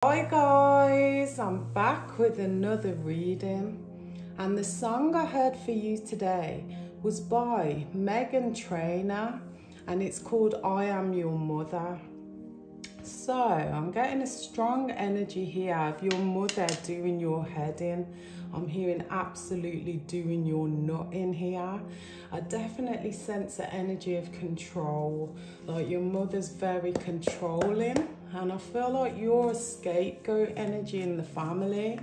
Hi guys, I'm back with another reading, and the song I heard for you today was by Meghan Trainor and it's called I Am Your Mother. So I'm getting a strong energy here of your mother doing your head in. I'm hearing absolutely doing your nut in here. I definitely sense the energy of control, like your mother's very controlling, and I feel like you're a scapegoat energy in the family.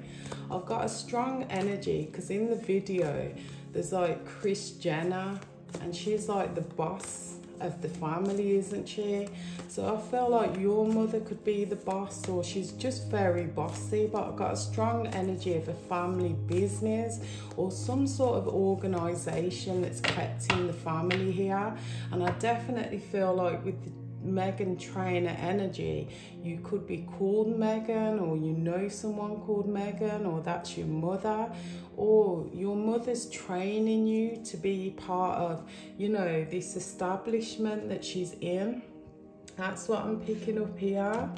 I've got a strong energy because in the video there's like Kris Jenner and she's like the boss of the family, isn't she? So I feel like your mother could be the boss, or she's just very bossy, but I've got a strong energy of a family business or some sort of organization that's kept in the family here. And I definitely feel like with the Meghan Trainor energy, you could be called Meghan, or you know someone called Meghan, or that's your mother, or your mother's training you to be part of, you know, this establishment that she's in. That's what I'm picking up here.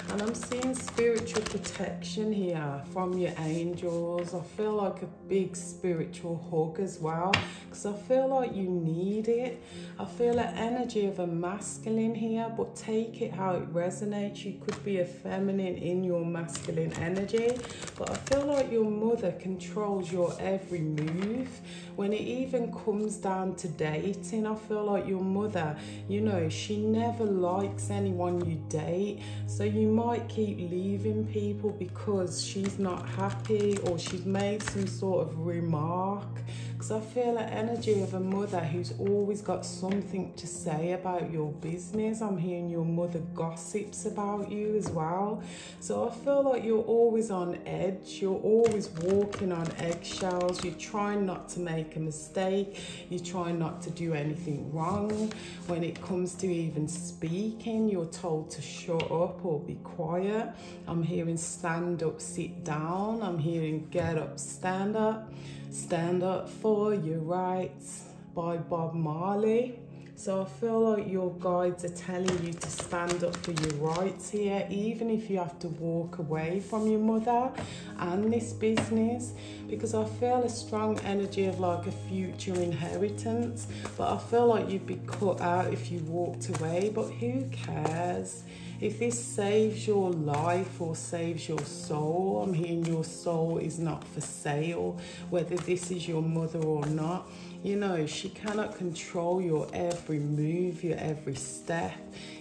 And I'm seeing spiritual protection here from your angels. I feel like a big spiritual hug as well, because I feel like you need it. I feel an energy of a masculine here, but take it how it resonates. You could be a feminine in your masculine energy, but I feel like your mother controls your every move. When it even comes down to dating, I feel like your mother, you know, she never likes anyone you date. So you might keep leaving people because she's not happy, or she's made some sort of remark. Because I feel the energy of a mother who's always got something to say about your business. I'm hearing your mother gossips about you as well. So I feel like you're always on edge. You're always walking on eggshells. You're trying not to make a mistake. You're trying not to do anything wrong. When it comes to even speaking, you're told to shut up or be quiet. I'm hearing stand up, sit down. I'm hearing get up, stand up. Stand Up for Your Rights by Bob Marley. So I feel like your guides are telling you to stand up for your rights here, even if you have to walk away from your mother and this business, because I feel a strong energy of like a future inheritance, but I feel like you'd be cut out if you walked away. But who cares? If this saves your life or saves your soul, I'm hearing your soul is not for sale, whether this is your mother or not. You know, she cannot control your every move, your every step.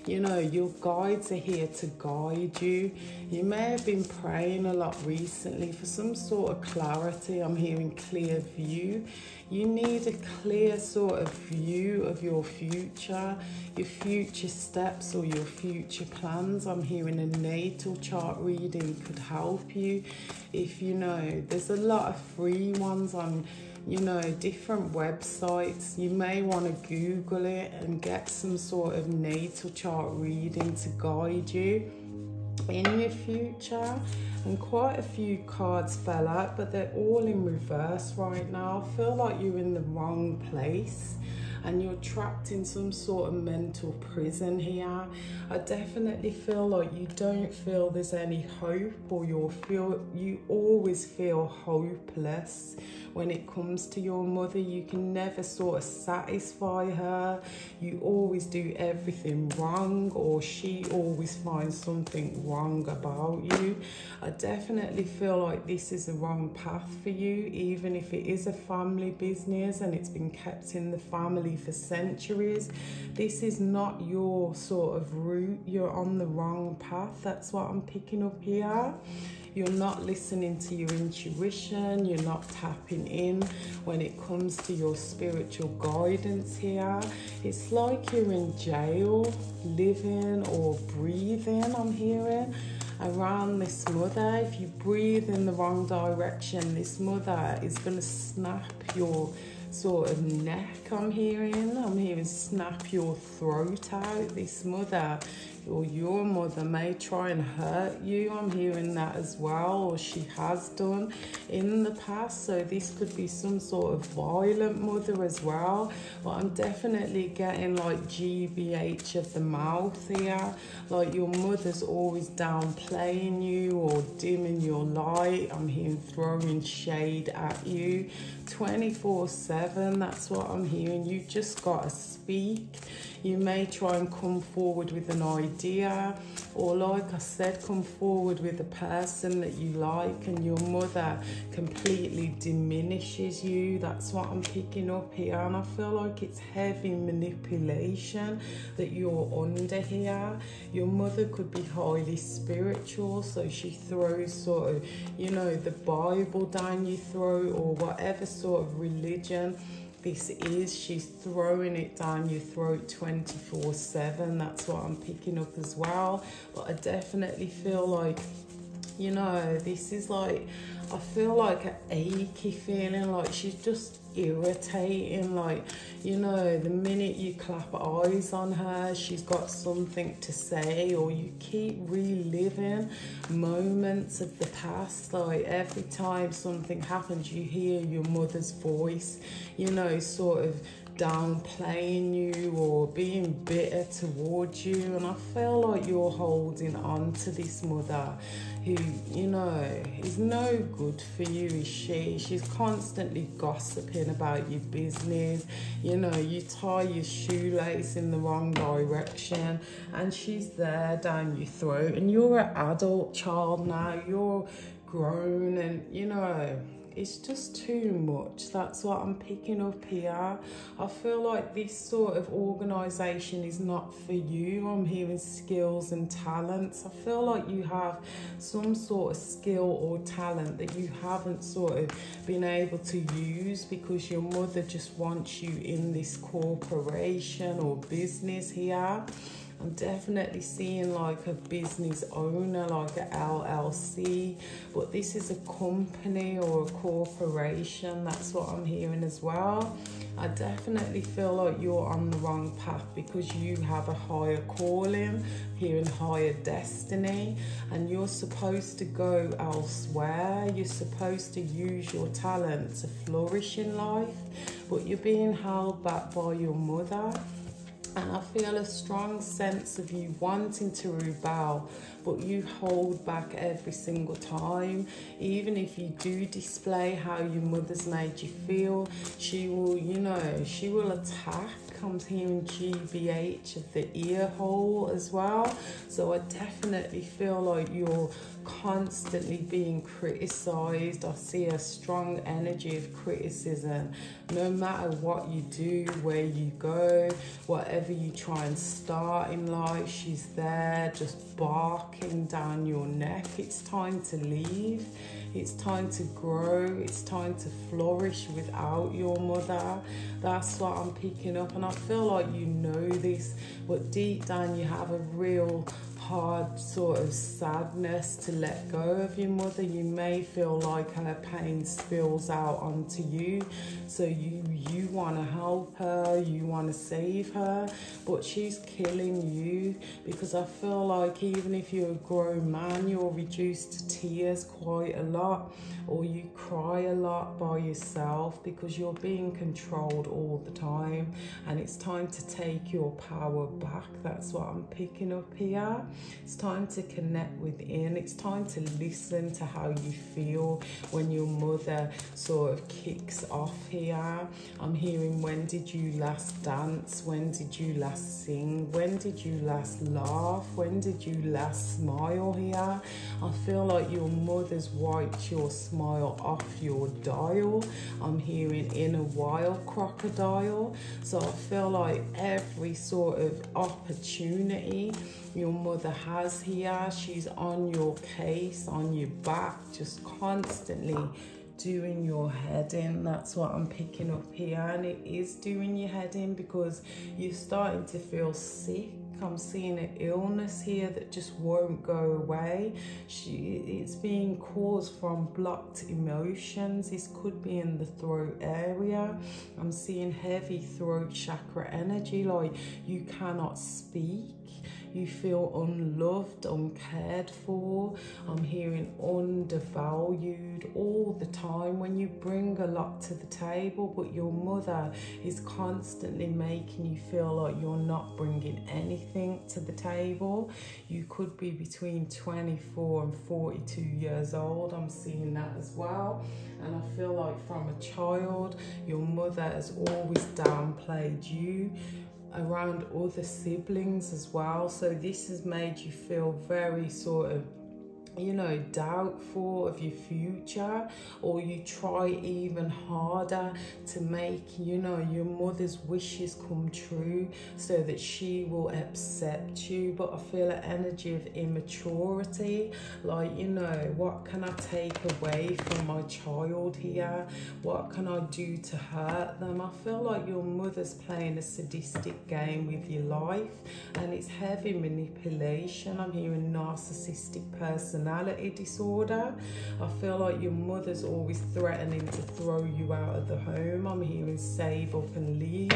You know, your guides are here to guide you. You may have been praying a lot recently for some sort of clarity. I'm hearing clear view. You need a clear sort of view of your future steps or your future plans. I'm hearing a natal chart reading could help you. If you know, there's a lot of free ones on, you know, different websites. You may want to Google it and get some sort of natal chart reading to guide you in your future. And quite a few cards fell out, but they're all in reverse right now. I feel like you're in the wrong place and you're trapped in some sort of mental prison here. I definitely feel like you don't feel there's any hope, or you always feel hopeless when it comes to your mother. You can never sort of satisfy her. You always do everything wrong, or she always finds something wrong about you. I definitely feel like this is the wrong path for you, even if it is a family business and it's been kept in the family for centuries. This is not your sort of route. You're on the wrong path. That's what I'm picking up here. You're not listening to your intuition. You're not tapping in when it comes to your spiritual guidance here. It's like you're in jail, living or breathing, I'm hearing, around this mother. If you breathe in the wrong direction, this mother is going to snap your sort of neck. I'm hearing snap your throat out. This mother or your mother may try and hurt you. I'm hearing that as well, or she has done in the past. So this could be some sort of violent mother as well. But I'm definitely getting like GBH of the mouth here. Like your mother's always downplaying you or dimming your light. I'm hearing throwing shade at you 24/7. That's what I'm hearing. You just gotta speak. You may try and come forward with an idea, or like I said, come forward with a person that you like, and your mother completely diminishes you. That's what I'm picking up here, and I feel like it's heavy manipulation that you're under here. Your mother could be highly spiritual, so she throws sort of, you know, the Bible down your throat, or whatever sort of religion this is. She's throwing it down your throat 24/7. That's what I'm picking up as well. But I definitely feel like, you know, this is like, I feel like an achy feeling, like she's just irritating. Like, you know, the minute you clap eyes on her, she's got something to say, or you keep reliving moments of the past. Like every time something happens, you hear your mother's voice, you know, sort of downplaying you or being bitter towards you. And I feel like you're holding on to this mother who, you know, is no good for you, is she? She's constantly gossiping about your business. You know, you tie your shoelace in the wrong direction and she's there down your throat. And you're an adult child now, you're grown, and you know, it's just too much. That's what I'm picking up here. I feel like this sort of organisation is not for you. I'm hearing skills and talents. I feel like you have some sort of skill or talent that you haven't sort of been able to use because your mother just wants you in this corporation or business here. I'm definitely seeing like a business owner, like a LLC, but this is a company or a corporation. That's what I'm hearing as well. I definitely feel like you're on the wrong path because you have a higher calling, hearing higher destiny, and you're supposed to go elsewhere. You're supposed to use your talent to flourish in life, but you're being held back by your mother. And I feel a strong sense of you wanting to rebel, but you hold back every single time. Even if you do display how your mother's made you feel, she will, you know, she will attack. I'm hearing GBH of the ear hole as well. So I definitely feel like you're constantly being criticized. I see a strong energy of criticism. No matter what you do, where you go, whatever you try and start in life, she's there just barking down your neck. It's time to leave. It's time to grow. It's time to flourish without your mother. That's what I'm picking up. And I feel like you know this, but deep down you have a real hard sort of sadness to let go of your mother. You may feel like her pain spills out onto you, so you want to help her, you want to save her, but she's killing you, because I feel like even if you're a grown man, you're reduced to tears quite a lot, or you cry a lot by yourself because you're being controlled all the time, and it's time to take your power back. That's what I'm picking up here. It's time to connect within. It's time to listen to how you feel when your mother sort of kicks off here. I'm hearing, when did you last dance? When did you last sing? When did you last laugh? When did you last smile here? I feel like your mother's wiped your smile off your dial. I'm hearing inner wild crocodile. So I feel like every sort of opportunity your mother has here, she's on your case, on your back, just constantly doing your head in. That's what I'm picking up here, and it is doing your head in because you're starting to feel sick. I'm seeing an illness here that just won't go away. It's being caused from blocked emotions. This could be in the throat area. I'm seeing heavy throat chakra energy, like you cannot speak. You feel unloved, uncared for. I'm hearing undervalued all the time when you bring a lot to the table, but your mother is constantly making you feel like you're not bringing anything to the table. You could be between 24 and 42 years old. I'm seeing that as well. And I feel like from a child, your mother has always downplayed you around other siblings as well. So this has made you feel very sort of, you know, doubtful of your future, or you try even harder to make, you know, your mother's wishes come true so that she will accept you. But I feel an energy of immaturity, like, you know, what can I take away from my child here? What can I do to hurt them? I feel like your mother's playing a sadistic game with your life, and it's heavy manipulation. I'm hearing narcissistic personality disorder. I feel like your mother's always threatening to throw you out of the home. I'm hearing save up and leave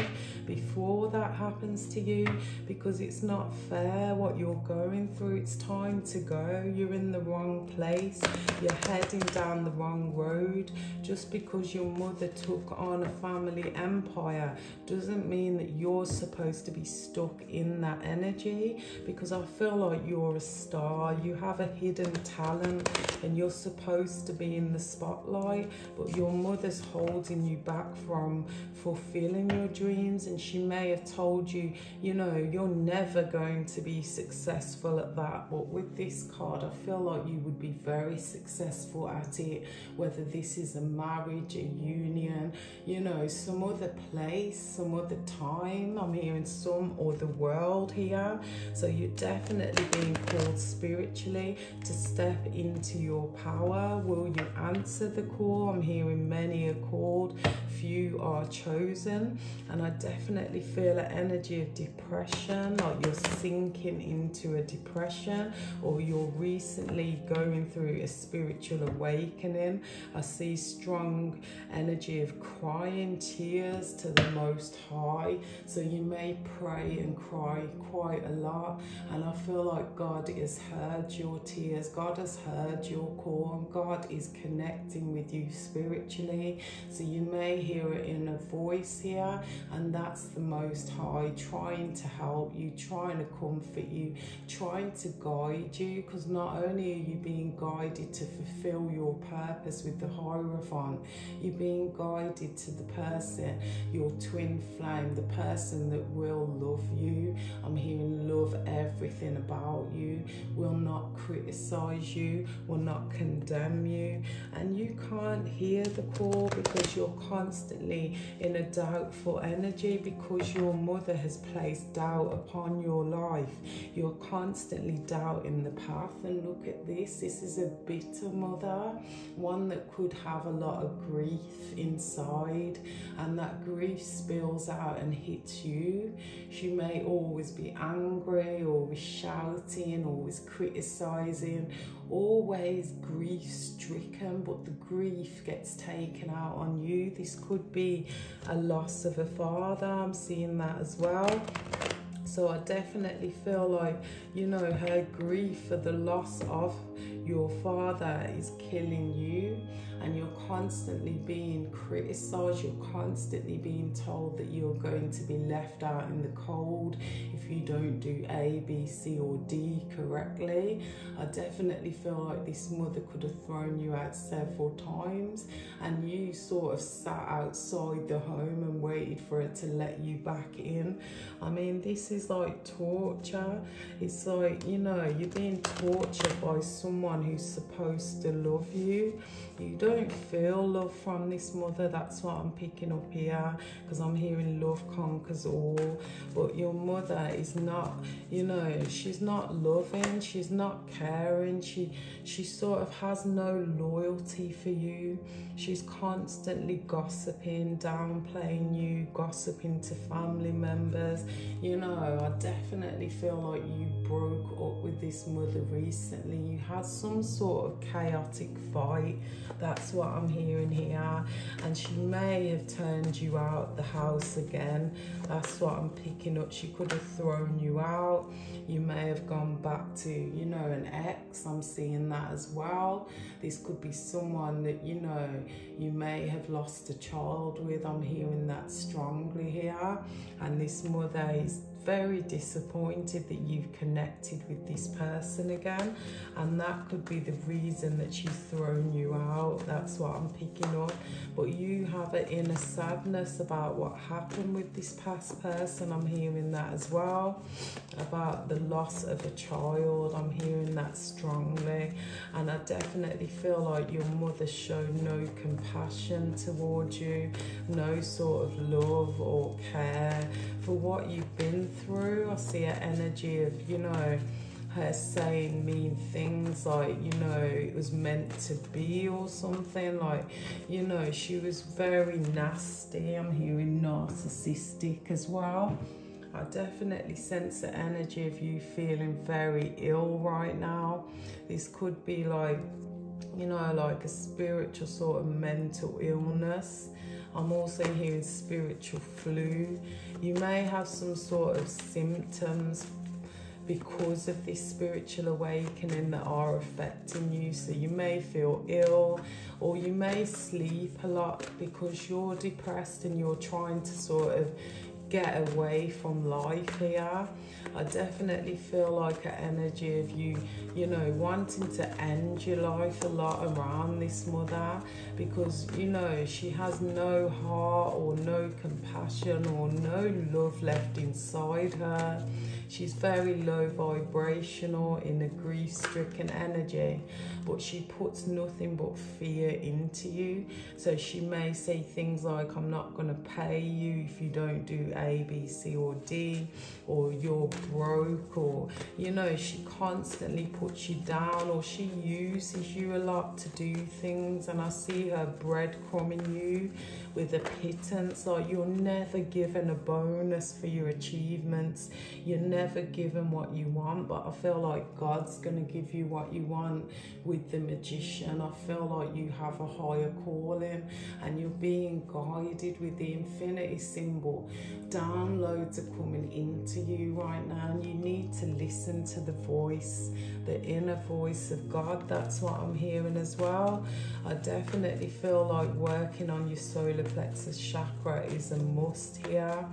before that happens to you, because it's not fair what you're going through. It's time to go. You're in the wrong place. You're heading down the wrong road. Just because your mother took on a family empire doesn't mean that you're supposed to be stuck in that energy, because I feel like you're a star. You have a hidden talent and you're supposed to be in the spotlight, but your mother's holding you back from fulfilling your dreams. And she may have told you, you know, you're never going to be successful at that. But with this card, I feel like you would be very successful at it, whether this is a marriage, a union, you know, some other place, some other time. I'm hearing some other world here. So you're definitely being called spiritually to step into your power. Will you answer the call? I'm hearing many are called, few are chosen. And I definitely feel an energy of depression, like you're sinking into a depression, or you're recently going through a spiritual awakening. I see strong energy of crying, tears to the Most High. So you may pray and cry quite a lot, and I feel like God has heard your tears. God has heard your call, and God is connecting with you spiritually. So you may hear it in a voice here, and that's the Most High trying to help you, trying to comfort you, trying to guide you, because not only are you being guided to fulfill your purpose with the Hierophant, you're being guided to the person, your twin flame, the person that will love you. I'm hearing love everything about you, will not criticize you, will not condemn you. And you can't hear the call because you're constantly in a doubtful energy, because your mother has placed doubt upon your life. You're constantly doubting the path. And look at this. This is a bitter mother, one that could have a lot of grief inside, and that grief spills out and hits you. She may always be angry, always shouting, always criticizing, always grief-stricken, but the grief gets taken out on you. This could be a loss of a father. I'm seeing that as well. So I definitely feel like, you know, her grief for the loss of your father is killing you, and you're constantly being criticized. You're constantly being told that you're going to be left out in the cold if you don't do A, B, C or D correctly. I definitely feel like this mother could have thrown you out several times, and you sort of sat outside the home and waited for it to let you back in. I mean, this is like torture. It's like, you know, you're being tortured by someone who's supposed to love you. You don't feel love from this mother. That's what I'm picking up here, because I'm hearing love conquers all. But your mother is not, you know, she's not loving, she's not caring, she sort of has no loyalty for you. She's constantly gossiping, downplaying you, gossiping to family members. You know, I definitely feel like you broke up with this mother recently. You had some sort of chaotic fight. That's what I'm hearing here. And she may have turned you out the house again. That's what I'm picking up. She could have thrown you out. You may have gone back to, you know, an ex. I'm seeing that as well. This could be someone that, you know, you may have lost a child with. I'm hearing that strongly here. And this mother is very disappointed that you've connected with this person again, and that could be the reason that she's thrown you out. That's what I'm picking up. But you have an inner sadness about what happened with this past person. I'm hearing that as well, about the loss of a child. I'm hearing that strongly, and I definitely feel like your mother showed no compassion towards you, no sort of love or care for what you've been through. I see an energy of, you know, her saying mean things like, you know, it was meant to be or something. Like, you know, she was very nasty. I'm hearing narcissistic as well. I definitely sense the energy of you feeling very ill right now. This could be like, you know, like a spiritual sort of mental illness. I'm also hearing spiritual flu. You may have some sort of symptoms because of this spiritual awakening that are affecting you. So you may feel ill, or you may sleep a lot because you're depressed and you're trying to sort of get away from life here. I definitely feel like an energy of you, you know, wanting to end your life a lot around this mother, because, you know, she has no heart or no compassion or no love left inside her. She's very low vibrational in a grief-stricken energy, but she puts nothing but fear into you. So she may say things like, I'm not going to pay you if you don't do A, B, C, or D, or you're broke, or, you know, she constantly puts you down, or she uses you a lot to do things. And I see her breadcrumbing you with a pittance, like you're never given a bonus for your achievements. You're never given what you want, but I feel like God's going to give you what you want with the Magician. I feel like you have a higher calling and you're being guided with the infinity symbol. Downloads are coming into you right now, and you need to listen to the voice, the inner voice of God. That's what I'm hearing as well. I definitely feel like working on your solar plexus chakra is a must here,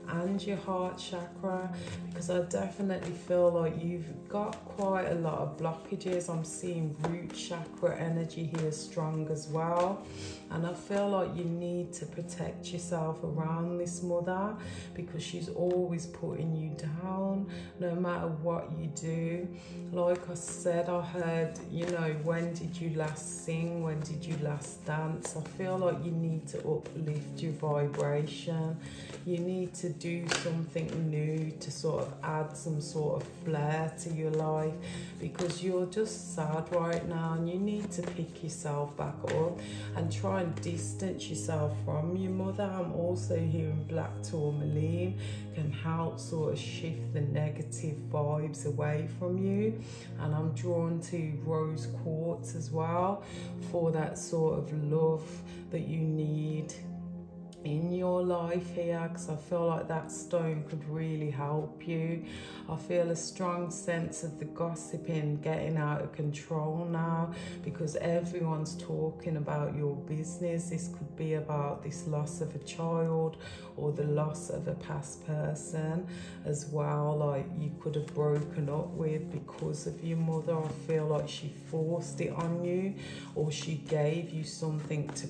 and your heart chakra, because I definitely feel like you've got quite a lot of blockages. I'm seeing root chakra energy here strong as well, and I feel like you need to protect yourself around this mother, because she's always putting you down no matter what you do. Like I said, I heard, you know, when did you last sing, when did you last dance? I feel like you need to uplift your vibration. You need to do something new to sort of add some sort of flair to your life, because you're just sad right now, and you need to pick yourself back up and try and distance yourself from your mother. I'm also hearing black tourmaline can help sort of shift the negative vibes away from you, and I'm drawn to rose quartz as well for that sort of love that you need in your life here, because I feel like that stone could really help you. I feel a strong sense of the gossiping getting out of control now, because everyone's talking about your business. This could be about this loss of a child or the loss of a past person as well, like you could have broken up with because of your mother. I feel like she forced it on you, or she gave you something to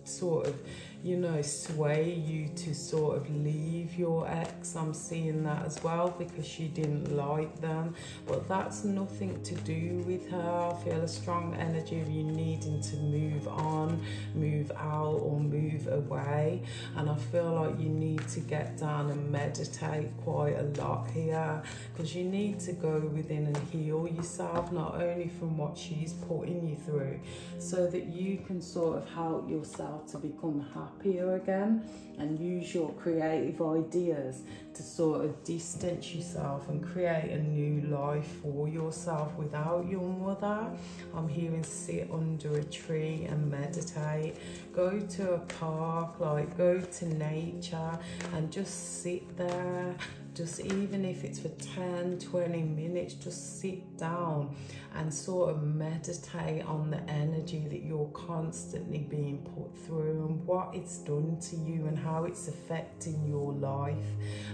sort of, you know, sway you to sort of leave your ex. I'm seeing that as well, because she didn't like them, but that's nothing to do with her. I feel a strong energy of you needing to move on, move out, or move away, and I feel like you need to get down and meditate quite a lot here, because you need to go within and heal yourself, not only from what she's putting you through, so that you can sort of help yourself to become happier again and use your creative ideas to sort of distance yourself and create a new life for yourself without your mother. I'm hearing sit under a tree and meditate. Go to a park, like go to nature and just sit there. Just even if it's for 10, 20 minutes, just sit down and sort of meditate on the energy that you're constantly being put through and what it's done to you and how it's affecting your life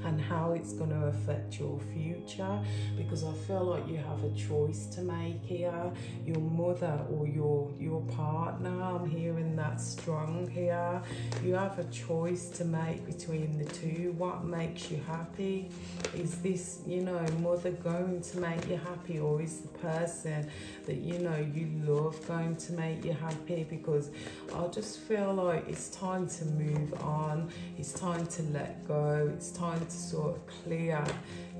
and how it's going to affect your future. Because I feel like you have a choice to make here. Your mother or your partner, I'm hearing that strong here. You have a choice to make between the two. What makes you happy? Is this, you know, mother going to make you happy, or is the person that, you know, you love going to make you happy? Because I just feel like it's time to move on. It's time to let go. It's time to sort of clear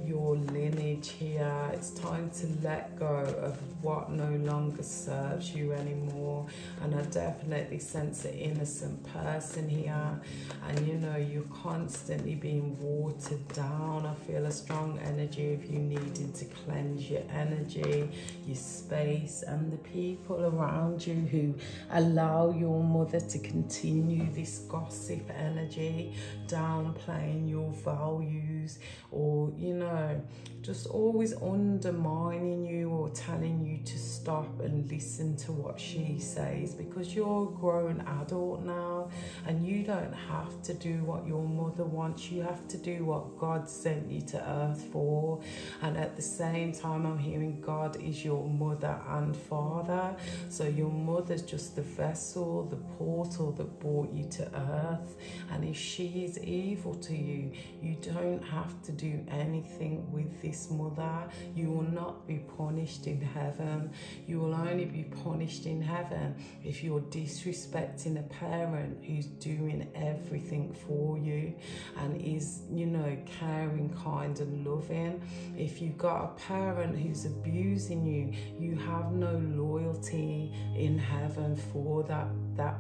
your lineage here. It's time to let go of what no longer serves you anymore. And I definitely sense an innocent person here, and you know, you're constantly being watered down. I feel a strong energy of you needing to cleanse your energy, your space, and the people around you who allow your mother to continue this gossip energy, downplaying your values, or, you know, just always undermining you or telling you to stop and listen to what she says, because you're a grown adult now and you don't have to do what your mother wants. You have to do what God sent you to earth for. And at the same time, I'm hearing God is your mother and father. So your mother's just the vessel, the portal that brought you to earth. And if she is evil to you, you don't have to do anything with this mother. You will not be punished in heaven. You will only be punished in heaven if you're disrespecting a parent who's doing everything for you and is, you know, caring, kind and loving. If you've got a parent who's abusing you, you have no loyalty in heaven for that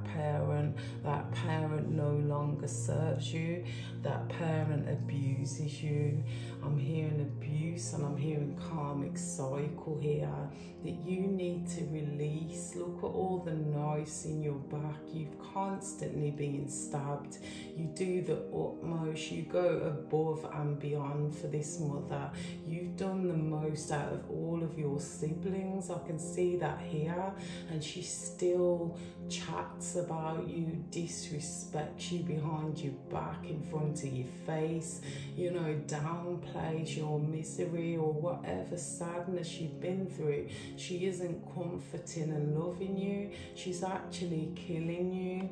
parent. That parent no longer serves you. That parent abuses you. I'm hearing abuse and I'm hearing karmic cycle here that you need to release. Look at all the knives in your back. You've constantly been stabbed. You do the utmost. You go above and beyond for this mother. You've done the most out of all of your siblings. I can see that here. And she still chats about you, disrespects you behind your back, in front of your face, you know, downplays your misery or whatever sadness you've been through. She isn't comforting and loving you. She's actually killing you.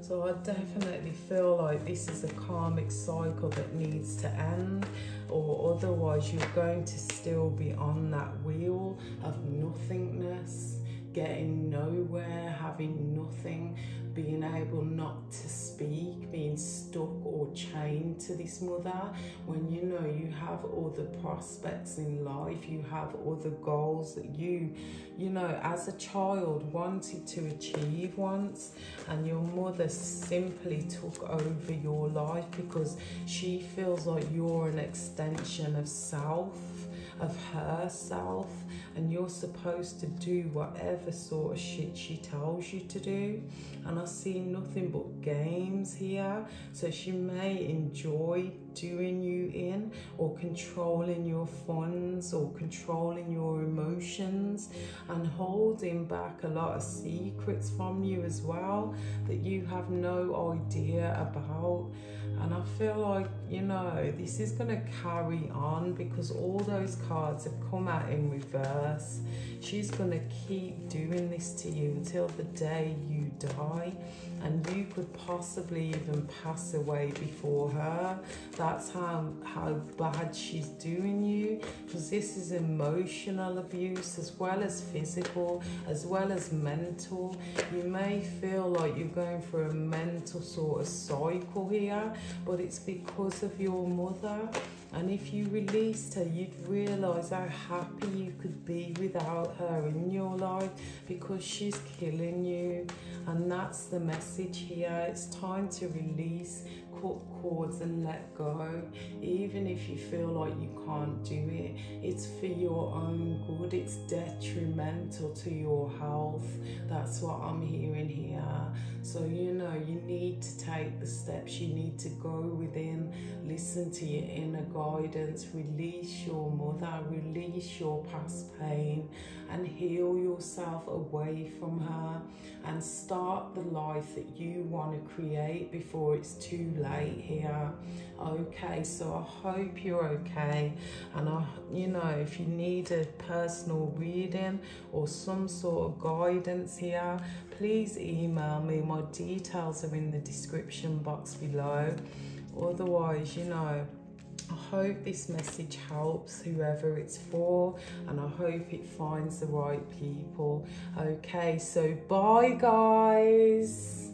So I definitely feel like this is a karmic cycle that needs to end, or otherwise you're going to still be on that wheel of nothingness, getting nowhere, having nothing, being able not to speak, being stuck or chained to this mother, when you know you have other prospects in life, you have other goals that you know, as a child wanted to achieve once, and your mother simply took over your life because she feels like you're an extension of self, of herself, and you're supposed to do whatever sort of shit she tells you to do. And I see nothing but games here. So she may enjoy doing you in, or controlling your funds, or controlling your emotions, and holding back a lot of secrets from you as well that you have no idea about. And I feel like, you know, this is going to carry on because all those cards have come out in reverse. She's going to keep doing this to you until the day you die. And you could possibly even pass away before her. That's how bad she's doing you. Because this is emotional abuse as well as physical, as well as mental. You may feel like you're going through a mental sort of cycle here, but it's because of your mother. And if you released her, you'd realise how happy you could be without her in your life, because she's killing you. And that's the message here. It's time to release, cut cords and let go. Even if you feel like you can't do it, it's for your own good. It's detrimental to your health. That's what I'm hearing here. So, you know, you need to take the steps. You need to go within, listen to your inner guidance, release your mother, release your past pain, and heal yourself away from her, and start the life that you want to create before it's too late here. Okay, so I hope you're okay. And you know, if you need a personal reading or some sort of guidance here, please email me. My details are in the description box below. Otherwise, you know, I hope this message helps whoever it's for, and I hope it finds the right people. Okay, so bye guys.